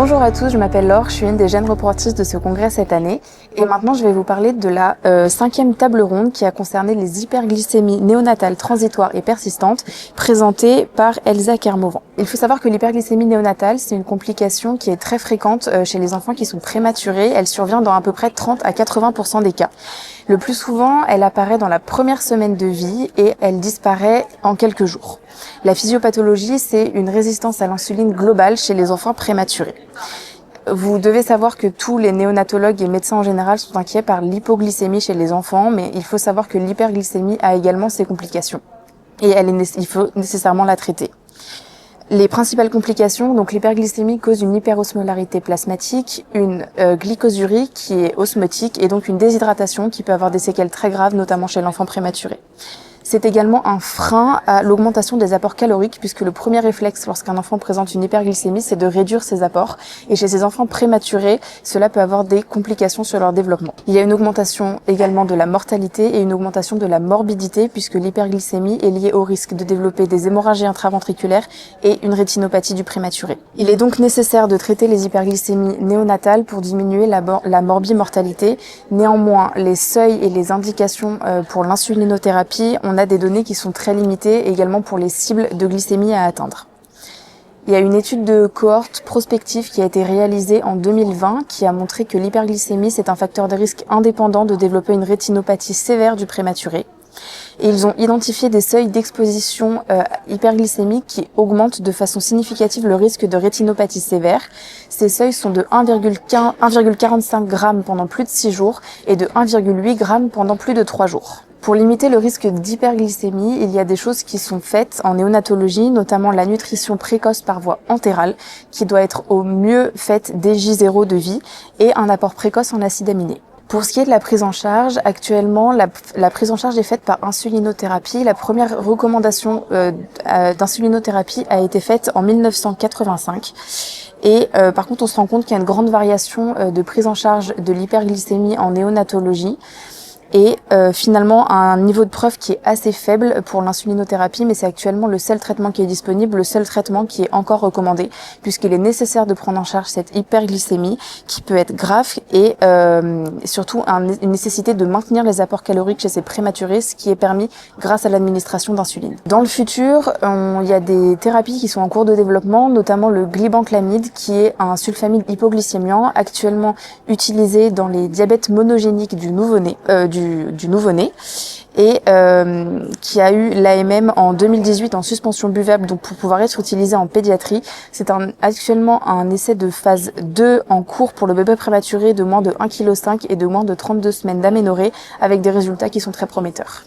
Bonjour à tous, je m'appelle Laure, je suis une des jeunes reportistes de ce congrès cette année. Et maintenant, je vais vous parler de la 5e table ronde qui a concerné les hyperglycémies néonatales transitoires et persistantes présentée par Elsa Kermovan. Il faut savoir que l'hyperglycémie néonatale, c'est une complication qui est très fréquente chez les enfants qui sont prématurés. Elle survient dans à peu près 30 à 80% des cas. Le plus souvent, elle apparaît dans la première semaine de vie et elle disparaît en quelques jours. La physiopathologie, c'est une résistance à l'insuline globale chez les enfants prématurés. Vous devez savoir que tous les néonatologues et médecins en général sont inquiets par l'hypoglycémie chez les enfants, mais il faut savoir que l'hyperglycémie a également ses complications et il faut nécessairement la traiter. Les principales complications, donc l'hyperglycémie cause une hyperosmolarité plasmatique, une glycosurie qui est osmotique et donc une déshydratation qui peut avoir des séquelles très graves, notamment chez l'enfant prématuré. C'est également un frein à l'augmentation des apports caloriques puisque le premier réflexe lorsqu'un enfant présente une hyperglycémie, c'est de réduire ses apports. Et chez ces enfants prématurés, cela peut avoir des complications sur leur développement. Il y a une augmentation également de la mortalité et une augmentation de la morbidité puisque l'hyperglycémie est liée au risque de développer des hémorragies intraventriculaires et une rétinopathie du prématuré. Il est donc nécessaire de traiter les hyperglycémies néonatales pour diminuer la morbimortalité. Néanmoins, les seuils et les indications pour l'insulinothérapie, on a des données qui sont très limitées également pour les cibles de glycémie à atteindre. Il y a une étude de cohorte prospective qui a été réalisée en 2020 qui a montré que l'hyperglycémie, c'est un facteur de risque indépendant de développer une rétinopathie sévère du prématuré. Et ils ont identifié des seuils d'exposition hyperglycémique qui augmentent de façon significative le risque de rétinopathie sévère. Ces seuils sont de 1,45 g pendant plus de 6 jours et de 1,8 g pendant plus de 3 jours. Pour limiter le risque d'hyperglycémie, il y a des choses qui sont faites en néonatologie, notamment la nutrition précoce par voie entérale, qui doit être au mieux faite dès J0 de vie, et un apport précoce en acides aminés. Pour ce qui est de la prise en charge, actuellement, la prise en charge est faite par insulinothérapie. La première recommandation d'insulinothérapie a été faite en 1985. Et par contre, on se rend compte qu'il y a une grande variation de prise en charge de l'hyperglycémie en néonatologie. Et finalement un niveau de preuve qui est assez faible pour l'insulinothérapie, mais c'est actuellement le seul traitement qui est disponible, le seul traitement qui est encore recommandé, puisqu'il est nécessaire de prendre en charge cette hyperglycémie qui peut être grave et surtout une nécessité de maintenir les apports caloriques chez ces prématurés, ce qui est permis grâce à l'administration d'insuline. Dans le futur, il y a des thérapies qui sont en cours de développement, notamment le glibenclamide, qui est un sulfamide hypoglycémiant actuellement utilisé dans les diabètes monogéniques du nouveau-né, et qui a eu l'AMM en 2018 en suspension buvable, donc pour pouvoir être utilisé en pédiatrie. C'est actuellement un essai de phase 2 en cours pour le bébé prématuré de moins de 1,5 kg et de moins de 32 semaines d'aménorrhée avec des résultats qui sont très prometteurs.